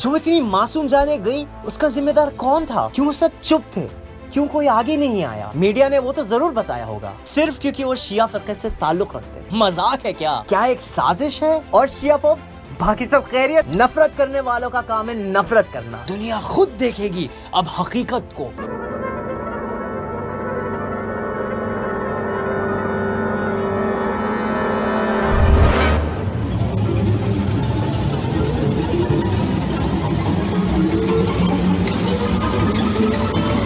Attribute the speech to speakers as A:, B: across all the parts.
A: जो इतनी मासूम जाने गई, उसका जिम्मेदार कौन था? क्यों सब चुप थे? क्यों कोई आगे नहीं आया? मीडिया ने वो तो जरूर बताया होगा, सिर्फ क्योंकि वो शिया फिरके से ताल्लुक रखते हैं। मजाक है क्या? क्या एक साजिश है? और शिया फोब बाकी सब खैरियत? नफरत करने वालों का काम है नफरत करना। दुनिया खुद देखेगी अब हकीकत को।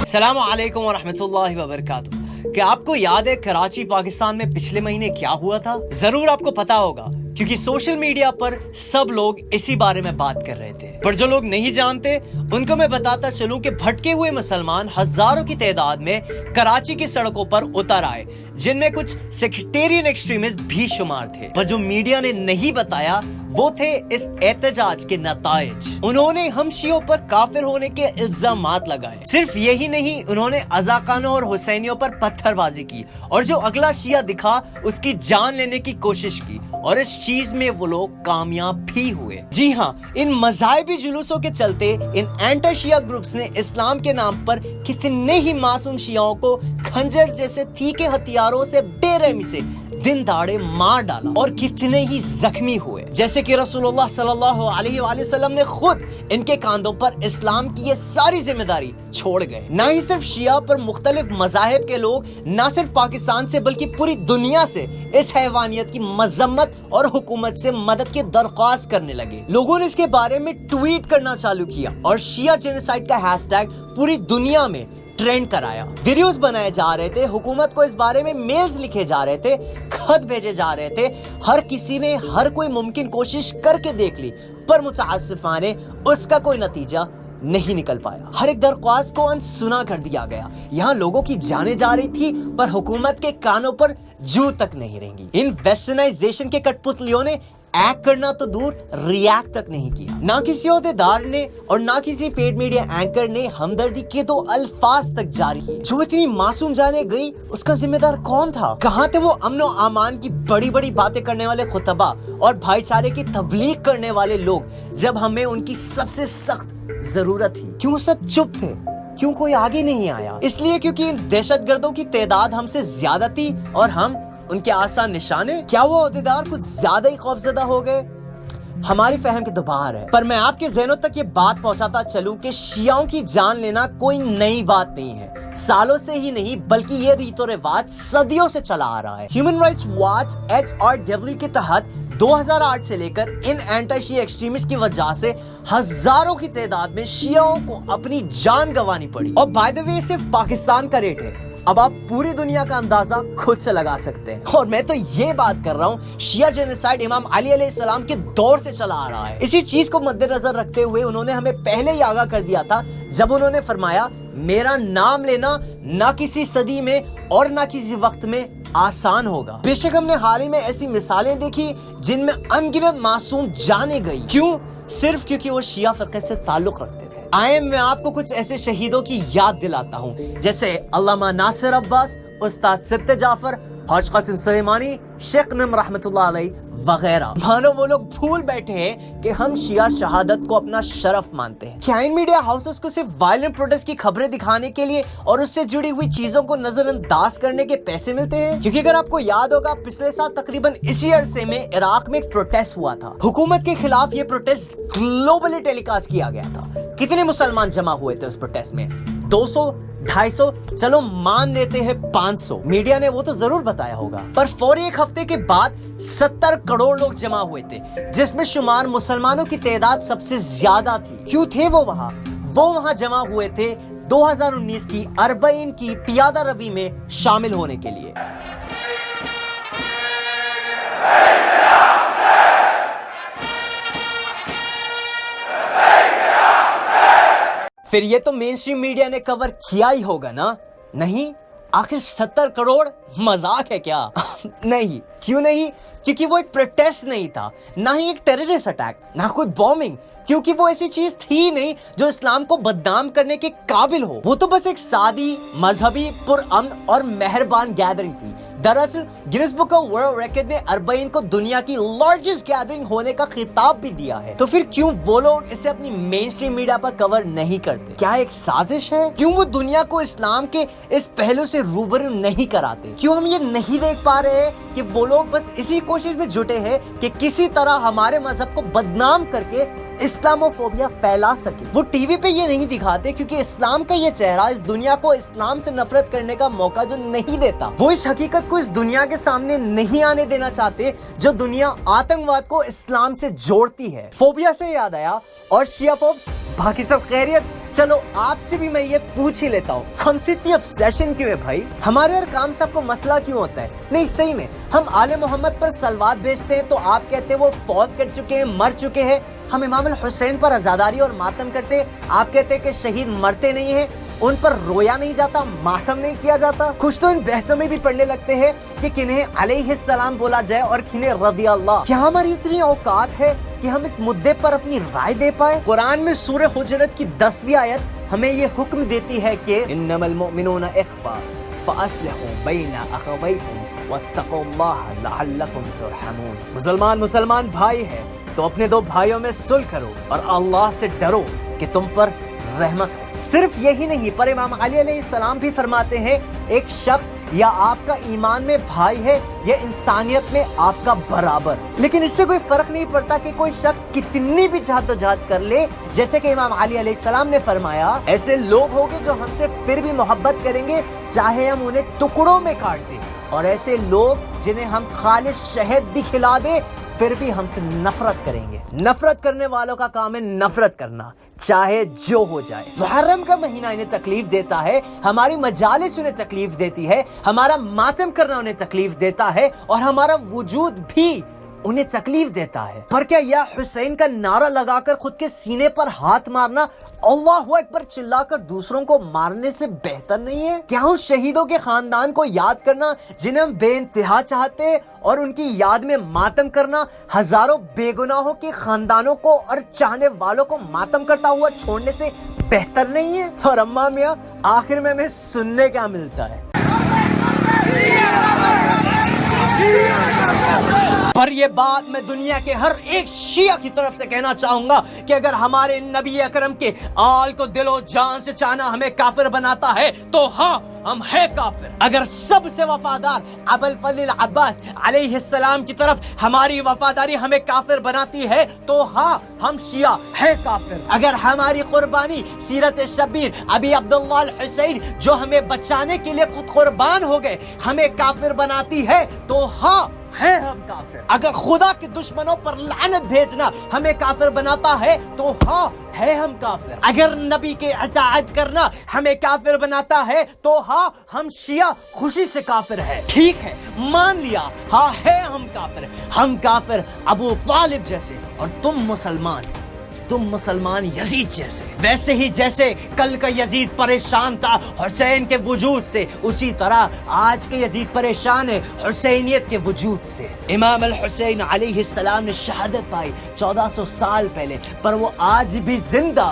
A: अस्सलामु अलैकुम वरहमतुल्लाहि वबरकातुहू। क्या आपको याद है कराची पाकिस्तान में पिछले महीने क्या हुआ था? जरूर आपको पता होगा, क्योंकि सोशल मीडिया पर सब लोग इसी बारे में बात कर रहे थे। पर जो लोग नहीं जानते उनको मैं बताता चलूं कि भटके हुए मुसलमान हजारों की तादाद में कराची की सड़कों पर उतर आए, जिनमें कुछ सेक्टेरियन एक्सट्रीमिस्ट भी शुमार थे। पर जो मीडिया ने नहीं बताया वो थे इस एहतजाज के नताइज। उन्होंने हम शियों पर काफिर होने के इल्जामात लगाए। सिर्फ यही नहीं, उन्होंने अज़ाकानों और हुसैनियों पर पत्थरबाजी की और जो अगला शिया दिखा उसकी जान लेने की कोशिश की, और इस चीज में वो लोग कामयाब भी हुए। जी हाँ, इन मज़ाहिबी जुलूसों के चलते इन एंटी शिया ग्रुप्स ने इस्लाम के नाम पर कितने ही मासूम शियाओं को खंजर जैसे तीखे हथियारों से बेरहमी से दिन दाड़े मार डाला और कितने ही जख्मी हुए। जैसे कि रसूलुल्लाह सल्लल्लाहु अलैहि वसल्लम ने खुद इनके कांधों पर इस्लाम की ये सारी जिम्मेदारी छोड़ गए। ना ही सिर्फ शिया पर मुख्तलिफ मज़ाहिब के लोग ना सिर्फ पाकिस्तान से बल्कि पूरी दुनिया से इस हैवानियत की मजम्मत और हुकूमत से मदद की दरख्वास्त करने लगे। लोगों ने इसके बारे में ट्वीट करना चालू किया और शिया जेनोसाइड का हैशटैग पूरी दुनिया में ट्रेंड कराया। वीडियोस बनाए जा रहे थे, हुकूमत को इस बारे में मेल्स लिखे जा रहे थे, खत भेजे जा रहे थे। हर किसी ने हर कोई मुमकिन कोशिश करके देख ली, पर मुतासिफाने उसका कोई नतीजा नहीं निकल पाया। हर एक दरख्वास्त को अनसुना कर दिया गया। यहाँ लोगों की जाने जा रही थी, पर हुकूमत के कानों पर जू तक नहीं रहेंगी। इन वेस्टर्नाइजेशन के कठपुतलियों ने एक्ट करना तो दूर, रिएक्ट तक नहीं किया। ना किसी ओहदेदार ने और ना किसी पेड मीडिया एंकर ने हमदर्दी के दो अल्फाज तक जारी किए। जो इतनी मासूम जाने गई, उसका जिम्मेदार कौन था? कहाँ थे वो अमन और अमान की बड़ी बड़ी बातें करने वाले खुतबा और भाईचारे की तबलीग करने वाले लोग, जब हमें उनकी सबसे सख्त जरूरत थी? क्यों सब चुप थे? क्यों कोई आगे नहीं आया? इसलिए क्योंकि इन दहशतगर्दों की तादाद हमसे ज्यादा थी और हम उनके आसान निशाने। क्या वो ओहदेदार कुछ ज्यादा ही खौफजदा हो गए? हमारी फहम के तो बाहर है। पर मैं आपके ज़हनों तक ये बात पहुंचाता चलूं कि शियाओं की जान लेना कोई नई बात नहीं है। सालों से ही नहीं, बल्कि ये रीतो रिवाज सदियों से चला आ रहा है। ह्यूमन राइट्स वॉच HRW के तहत 2008 से लेकर इन एंटी शिया एक्सट्रीमिस्ट की वजह से हजारों की तादाद में शियाओं को अपनी जान गंवानी पड़ी। और बाय द वे, सिर्फ पाकिस्तान का रेट है। अब आप पूरी दुनिया का अंदाजा खुद से लगा सकते हैं। और मैं तो ये बात कर रहा हूँ, शिया जेनोसाइड इमाम अली अलैहिस्सलाम के दौर से चला आ रहा है। इसी चीज को मद्देनजर रखते हुए उन्होंने हमें पहले ही आगाह कर दिया था, जब उन्होंने फरमाया, मेरा नाम लेना ना किसी सदी में और ना किसी वक्त में आसान होगा। बेशक हमने हाल ही में ऐसी मिसालें देखी जिनमें अनगिनत मासूम जाने गई। क्यों? सिर्फ क्योंकि वो शिया फिरके से ताल्लुक रखते थे। आए मैं आपको कुछ ऐसे शहीदों की याद दिलाता हूँ, जैसे अल्लामा नासिर अब्बास, उस्ताद सिद्दीक जाफर, हाजी कासिम सुलेमानी, शेख नम रहमतुल्लाह अलैह वगैरह। मानो वो लोग भूल बैठे हैं कि हम शिया शहादत को अपना शरफ मानते हैं। क्या इन मीडिया हाउसेस को सिर्फ वायलेंट प्रोटेस्ट की खबरें दिखाने के लिए और उससे जुड़ी हुई चीजों को नजरअंदाज करने के पैसे मिलते हैं? क्योंकि अगर आपको याद होगा, पिछले साल तकरीबन इसी अरसे में इराक में एक प्रोटेस्ट हुआ था। हुकूमत के खिलाफ ये प्रोटेस्ट ग्लोबली टेलीकास्ट किया गया था। कितने मुसलमान जमा हुए थे उस प्रोटेस्ट में? 200, 250, चलो मान लेते हैं 500। मीडिया ने वो तो जरूर बताया होगा, पर फौरी एक हफ्ते के बाद 70 करोड़ लोग जमा हुए थे, जिसमें शुमार मुसलमानों की तादाद सबसे ज्यादा थी। क्यों थे वो वहाँ? वो वहाँ जमा हुए थे 2019 की अरबईन की पियादा रवी में शामिल होने के लिए। फिर ये तो मेन स्ट्रीम मीडिया ने कवर किया ही होगा ना? नहीं, आखिर 70 करोड़ मजाक है क्या? नहीं। क्यों नहीं? क्योंकि वो एक प्रोटेस्ट नहीं था, ना ही एक टेररिस्ट अटैक, ना कोई बॉम्बिंग, क्योंकि वो ऐसी चीज थी नहीं जो इस्लाम को बदनाम करने के काबिल हो। वो तो बस एक सादी, मजहबी, पुरअमन और मेहरबान गैदरिंग थी, दरअसल Guinness book of world record ने अरबईन को दुनिया की लार्जेस्ट गैदरिंग होने का खिताब भी दिया है। तो फिर क्यों वो लोग इसे अपनी मेन स्ट्रीम मीडिया पर कवर नहीं करते? क्या एक साजिश है? क्यों वो दुनिया को इस्लाम के इस पहलू से रूबरू नहीं कराते? क्यों हम ये नहीं देख पा रहे कि वो लोग बस इसी कोशिश में जुटे हैं कि किसी तरह हमारे मजहब को बदनाम करके इस्लामोफोबिया फैला सके? वो टीवी पे ये नहीं दिखाते क्योंकि इस्लाम का ये चेहरा इस दुनिया को इस्लाम से नफरत करने का मौका जो नहीं देता, वो इस हकीकत को इस दुनिया के सामने नहीं आने देना चाहते जो दुनिया आतंकवाद को इस्लाम से जोड़ती है। फोबिया से याद आया, और शिया फोब, बाकी सब खैरियत? चलो आपसे भी मैं ये पूछ ही लेता हूँ, हमसे इतनी ऑब्सेशन क्यों है भाई? हमारे हर काम से आपको मसला क्यों होता है? नहीं सही में, हम आले मोहम्मद पर सलवात भेजते हैं तो आप कहते हैं वो फौत कर चुके हैं, मर चुके हैं। हम इमाम हुसैन पर आजादारी और मातम करते हैं, आप कहते हैं कि शहीद मरते नहीं हैं, उन पर रोया नहीं जाता, मातम नहीं किया जाता। कुछ तो इन बहसों में भी पढ़ने लगते हैं कि किन्हें अलैहिस्सलाम बोला जाए और किन्हें रज़ी अल्लाह। क्या हमारी इतनी औकात है कि हम इस मुद्दे पर अपनी राय दे पाए? कुरान में सूरह हुजरत की 10वीं आयत हमें ये हुक्म देती है कि इन्नमल मुमिनूना इख्वा फअस्लिहू बैना अखवैकुम वत्तकुल्लाह लअल्लकुम तुरहमून। मुसलमान भाई है तो अपने दो भाइयों में सुलह करो और अल्लाह से डरो कि तुम पर रहमत हो। सिर्फ यही नहीं, पर इमाम अली अलैहिस्सलाम भी फरमाते हैं, एक शख्स या आपका ईमान में भाई है या इंसानियत में आपका बराबर। लेकिन इससे कोई फर्क नहीं पड़ता कि कोई शख्स कितनी भी जद्दोजहद कर ले, जैसे कि इमाम अली अलैहिस्सलाम ने फरमाया, ऐसे लोग होंगे जो हमसे फिर भी मोहब्बत करेंगे चाहे हम उन्हें टुकड़ों में काट दें, और ऐसे लोग जिन्हें हम खालिस शहद भी खिला दे फिर भी हमसे नफरत करेंगे। नफरत करने वालों का काम है नफरत करना, चाहे जो हो जाए। मुहर्रम का महीना इन्हें तकलीफ देता है, हमारी मजालिस उन्हें तकलीफ देती है, हमारा मातम करना उन्हें तकलीफ देता है, और हमारा वजूद भी उन्हें तकलीफ देता है। पर क्या या हुसैन का नारा लगाकर खुद के सीने पर हाथ मारना, अल्लाहु अकबर चिल्लाकर दूसरों को मारने से बेहतर नहीं है? क्या उन शहीदों के खानदान को याद करना जिन्हें हम बेइंतहा चाहते हैं, और उनकी याद में मातम करना हजारों बेगुनाहों के खानदानों को और चाहने वालों को मातम करता हुआ छोड़ने से बेहतर नहीं है? और अम्मा मियां, आखिर में हमें सुनने क्या मिलता है? पर ये बात मैं दुनिया के हर एक शिया की तरफ से कहना चाहूंगा कि अगर हमारे नबी अकरम के आल को दिलो जान से चाहना हमें काफिर बनाता है तो हाँ, हम है काफिर। अगर सबसे वफादार अबुल फजल अब्बास अलैहिस्सलाम की तरफ हमारी वफादारी हमें काफिर बनाती है तो हाँ, हम शिया है काफिर। अगर हमारी कुर्बानी सीरत शब्बीर अबी अब्दुल्लाह हुसैन जो हमें बचाने के लिए खुद कुर्बान हो गए हमें काफिर बनाती है तो हाँ, है हम काफिर। अगर खुदा के दुश्मनों पर लानत भेजना हमें काफिर बनाता है तो हाँ, है हम काफिर। अगर नबी के इताअत करना हमें काफिर बनाता है तो हाँ, हम शिया खुशी से काफिर है। ठीक है, मान लिया, हाँ है हम काफिर। हम काफिर अबू तालिब जैसे, और तुम मुसलमान यजीद जैसे। वैसे ही जैसे कल का यजीद परेशान था हुसैन के वजूद से, उसी तरह आज के यजीद परेशान है हुसैनियत के वजूद से। इमाम अल हुसैन अलैहिस्सलाम ने शहादत पाई 1400 साल पहले, पर वो आज भी जिंदा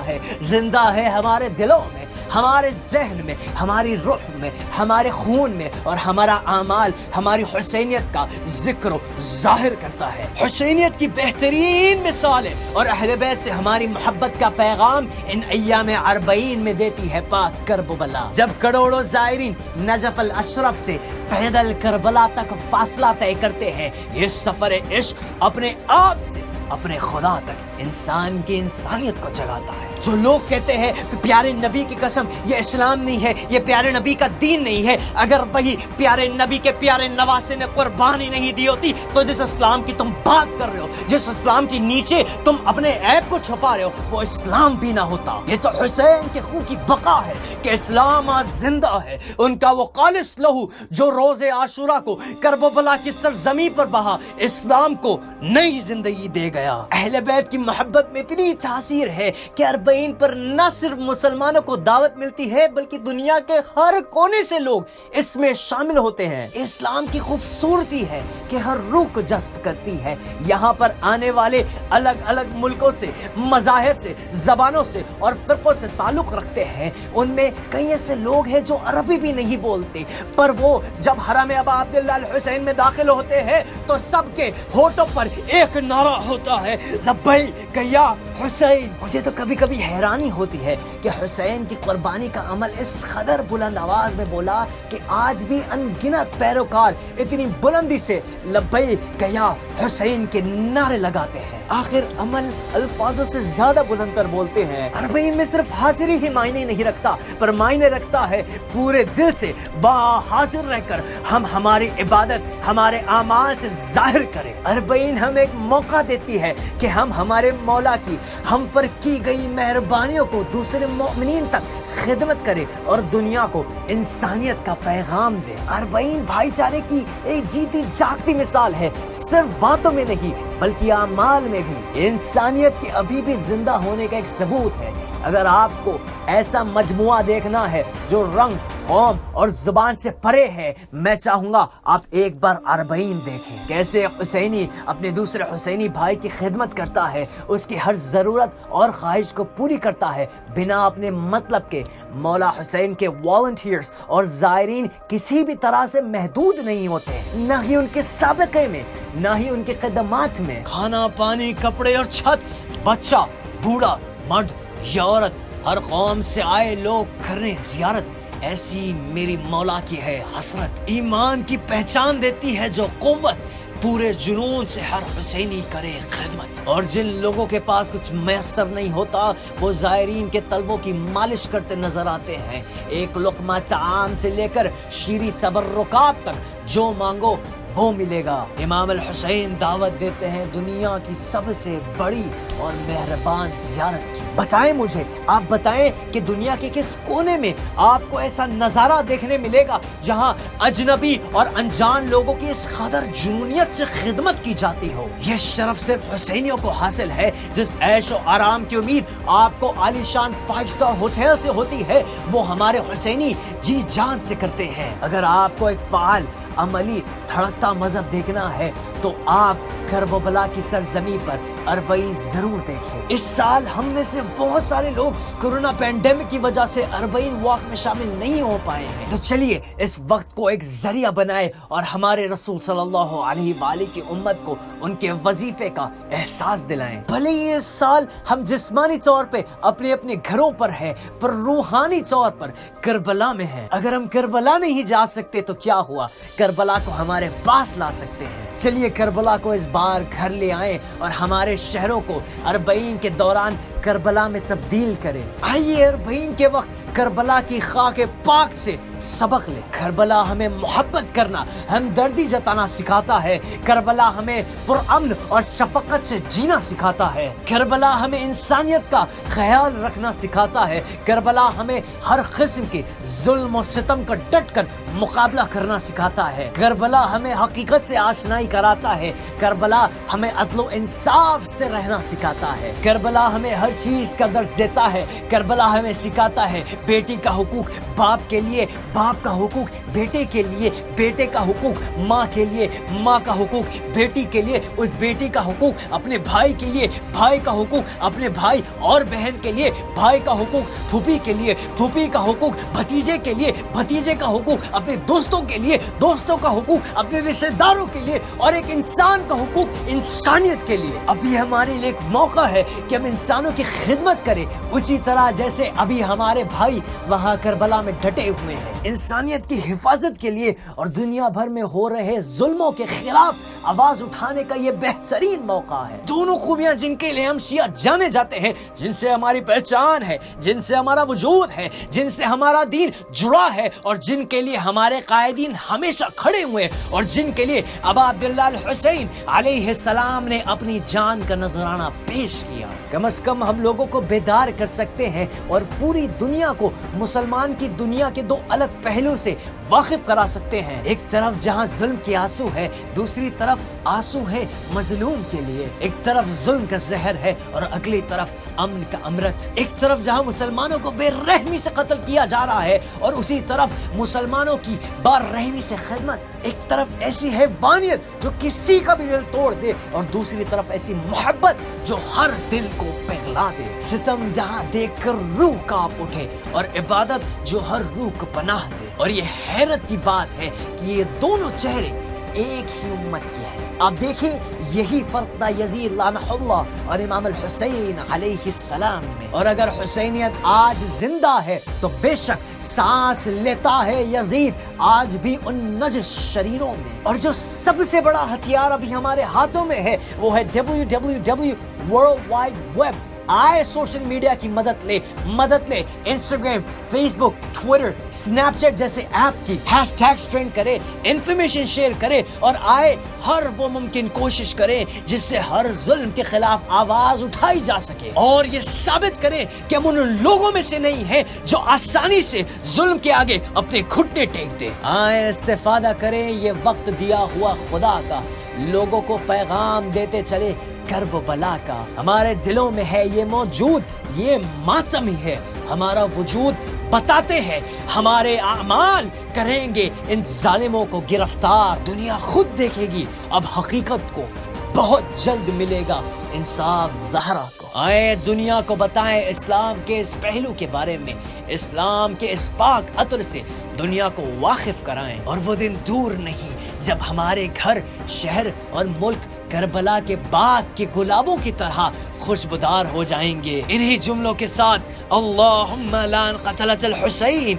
A: है हमारे दिलों में, हमारे जहन में, हमारी रूह में, हमारे खून में, और हमारा आमाल हमारी हुसैनियत का जिक्र जाहिर करता है। हुसैनियत की बेहतरीन मिसाल है और अहले बैत से हमारी मोहब्बत का पैगाम इन अय्याम अरबईन में देती है पाक करबला। जब करोड़ों जायरीन नजफ अल अशरफ से पैदल करबला तक फासला तय करते हैं, ये सफर इश्क अपने आप से अपने खुदा तक इंसान की इंसानियत को जगाता है। जो लोग कहते हैं प्यारे नबी की कसम ये इस्लाम नहीं है, ये प्यारे नबी का दीन नहीं है, अगर वही प्यारे नबी के प्यारे नवासे ने कुर्बानी नहीं दी होती तो जिस इस्लाम की तुम बात कर रहे हो, जिस इस्लाम के नीचे तुम अपने ऐब को छुपा रहे हो, वो इस्लाम भी ना होता। ये तो हुसैन के खून की बका है कि इस्लाम आज जिंदा है। उनका वो खालिस लहू जो रोजे आशुरा को करबला की सरजमी पर बहा, इस्लाम को नई जिंदगी दे गया। अहले बैत की मोहब्बत में इतनी तासीर है कि अरबईन पर न सिर्फ मुसलमानों को दावत मिलती है बल्कि दुनिया के हर कोने से लोग इसमें शामिल होते हैं। इस्लाम की खूबसूरती है कि हर रूह को जज्ब करती है। यहाँ पर आने वाले अलग अलग मुल्कों से, मज़ाहिब से, ज़बानों से और फ़िरक़ों से ताल्लुक़ रखते हैं। उनमें कई ऐसे लोग हैं जो अरबी भी नहीं बोलते, पर वो जब हरम अबा अब्दुल्लाह अल हुसैन में दाखिल होते हैं तो सबके होठों पर एक नारा होता है, लब्बैक या हुसैन। मुझे तो कभी कभी हैरानी होती है कि हुसैन की कुर्बानी का अमल इस कदर बुलंद आवाज में बोला कि आज भी अनगिनत पैरोकार इतनी बुलंदी से लब्बैक या हुसैन के नारे लगाते हैं। आखिर अमल अल्फाजों से ज्यादा बुलंद कर बोलते हैं। अरबईन में सिर्फ हाजिरी ही मायने नहीं रखता, पर मायने रखता है पूरे दिल से बाहाजिर रहकर हम हमारी इबादत हमारे आमाल से जाहिर करें। अरबईन हमें एक मौका देती है कि हम हमारे मौला की हम पर की गई मेहरबानियों को दूसरे मोमिनीन तक खिदमत करें और दुनिया को इंसानियत का पैगाम दे। अरबईन भाईचारे की एक जीती जागती मिसाल है, सिर्फ बातों में नहीं बल्कि आमाल में भी। इंसानियत के अभी भी जिंदा होने का एक सबूत है। अगर आपको ऐसा मजमुआ देखना है जो रंग, कौम और जुबान से परे है, मैं चाहूंगा आप एक बार अरबईन देखें। कैसे हुसैनी अपने दूसरे हुसैनी भाई की खिदमत करता है, उसकी हर जरूरत और ख्वाहिश को पूरी करता है बिना अपने मतलब के। मौला हुसैन के वॉलंटियर्स और जायरीन किसी भी तरह से महदूद नहीं होते, न ही उनके साबिक़े में, न ही उनके क़दमात में। खाना, पानी, कपड़े और छत, बच्चा, बूढ़ा, मर्द या औरत, हर कौम से आए लोग करने जियारत, ऐसी मेरी मौला की है हसरत। ईमान की पहचान देती है जो कुव्वत, पूरे जुनून से हर हुसैनी करे खिदमत। और जिन लोगों के पास कुछ मैसर नहीं होता वो जायरीन के तलबों की मालिश करते नजर आते हैं। एक लुक़मा ताम से लेकर शीरी तबर्रुकात तक जो मांगो वो मिलेगा। इमाम अल हुसैन दावत देते हैं दुनिया की सबसे बड़ी और मेहरबान ज़ियारत की। बताएं मुझे, आप बताएं कि दुनिया के किस कोने में आपको ऐसा नज़ारा देखने मिलेगा जहां अजनबी और अनजान लोगों की इस कदर जुनूनियत से खिदमत की जाती हो। यह शरफ सिर्फ हुसैनियों को हासिल है। जिस ऐशो आराम की उम्मीद आपको आलीशान 5 स्टार होटल से होती है वो हमारे हुसैनी जी जान से करते हैं। अगर आपको एक फाल, अमली, धड़कता मजहब देखना है तो आप करबला की सरजमी पर अरबईन जरूर देखें। इस साल हम में से बहुत सारे लोग कोरोना पैंडेमिक की वजह से अरबईन वॉक में शामिल नहीं हो पाए हैं, तो चलिए इस वक्त को एक जरिया बनाए और हमारे रसूल सल्लल्लाहु अलैहि वाली की उम्मत को उनके वजीफे का एहसास दिलाएं। भले ये साल हम जिस्मानी तौर पे अपने अपने घरों पर है, पर रूहानी तौर पर करबला में है। अगर हम करबला नहीं जा सकते तो क्या हुआ, करबला को हमारे पास ला सकते हैं। चलिए करबला को इस बार घर ले आएं और हमारे शहरों को अरबईन के दौरान करबला में तब्दील करें। आइए अरबईन के वक्त करबला की खाके पाक से सबक ले। करबला हमें मोहब्बत करना, हमदर्दी जताना सिखाता है। करबला हमें पुरअमन और शफकत से जीना सिखाता है। करबला हमें इंसानियत का ख्याल रखना सिखाता है। करबला हमें हर किस्म के जुल्म और सितम का डट कर मुकाबला करना सिखाता है। करबला हमें हकीकत से आशनाई कराता है। करबला हमें अदलो इंसाफ से रहना सिखाता है। करबला हमें हर चीज का दर्ज देता है। करबला हमें सिखाता है बेटी का हुकूक बाप के लिए, बाप का हुकूक बेटे के लिए, बेटे का हुकूक माँ के लिए, माँ का हुकूक बेटी के लिए, उस बेटी का हुकूक अपने भाई के लिए, भाई का हुकूक अपने भाई और बहन के लिए, भाई का हुकूक फूफी के लिए, फूफी का हुकूक भतीजे के लिए, भतीजे का हुकूक अपने दोस्तों के लिए, दोस्तों का हुकूक अपने रिश्तेदारों के लिए और एक इंसान का हुकूक इंसानियत के लिए। अभी हमारे लिए एक मौका है कि हम इंसानों की खिदमत करें उसी तरह जैसे अभी हमारे भाई वहाँ करबला में डटे हुए हैं। इंसानियत की हिफाजत के लिए और दुनिया भर में हो रहे जुल्मों के खिलाफ आवाज उठाने का ये बेहतरीन मौका है। दोनों खूबियां जिनके लिए हम शिया जाने जाते हैं, जिनसे हमारी पहचान है, जिनसे हमारा वजूद है, जिनसे हमारा दीन जुड़ा है और जिनके लिए हमारे कायदीन हमेशा खड़े हुए और जिनके लिए अबा अब्दुल्लाह अल हुसैन अलैहिस्सलाम ने अपनी जान का नजराना पेश किया। कम से कम हम लोगों को बेदार कर सकते हैं और पूरी दुनिया को मुसलमान की दुनिया के दो अलग पहलू से वाकिफ करा सकते हैं। एक तरफ जहां जुल्म के आंसू है, दूसरी तरफ आंसू है मजलूम के लिए। एक तरफ जुल्म का जहर है और अगली तरफ अमन का अमृत। एक तरफ जहां मुसलमानों को बेरहमी से कत्ल किया जा रहा है और उसी तरफ मुसलमानों की बारहमी से खिदमत। एक तरफ ऐसी हैवानियत जो किसी का भी दिल तोड़ दे और दूसरी तरफ ऐसी मोहब्बत जो हर दिल को पिघला दे। सितम जहां देखकर रूह कांप उठे और इबादत जो हर रूह को पनाह दे। और ये हैरत की बात है कि ये दोनों चेहरे एक ही उम्मत के हैं। आप देखिए, यही फर्क था यजीद लानहुल्लाह और इमाम अल हुसैन अलैहिस्सलाम में। और अगर हुसैनियत आज जिंदा है तो बेशक सांस लेता है यजीद आज भी उन नजश शरीरों में। और जो सबसे बड़ा हथियार अभी हमारे हाथों में है वो है www वर्ल्ड वाइड वेब। आए सोशल मीडिया की मदद ले इंस्टाग्राम, फेसबुक, ट्विटर, स्नैपचैट जैसे ऐप की हैशटैग्स ट्रेंड करे, इंफॉर्मेशन शेयर करे और आए हर वो मुमकिन कोशिश करे जिससे हर जुल्म के खिलाफ आवाज उठाई जा सके। और ये साबित करें कि हम उन लोगों में से नहीं हैं जो आसानी से जुल्म के आगे अपने घुटने टेक दे। आए इस्तेफादा करें ये वक्त दिया हुआ खुदा का, लोगों को पैगाम देते चले कर्ब बला का। हमारे दिलों में है ये मौजूद, ये मातम ही है हमारा वजूद। बताते हैं हमारे आमाल करेंगे इन जालिमों को गिरफ्तार। दुनिया खुद देखेगी अब हकीकत को, बहुत जल्द मिलेगा इंसाफ ज़हरा को। आए दुनिया को बताएं इस्लाम के इस पहलू के बारे में, इस्लाम के इस पाक अतर से दुनिया को वाकिफ कराएं। और वो दिन दूर नहीं जब हमारे घर, शहर और मुल्क करबला के बाग के गुलाबों की तरह खुशबूदार हो जाएंगे। इन्हीं जुमलों के साथ अल्लाहुम्मा लान क़तलतल हुसैन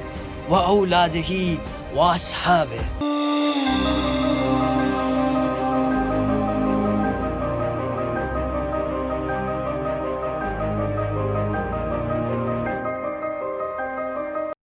A: व औलादिही व अस्हाबिही।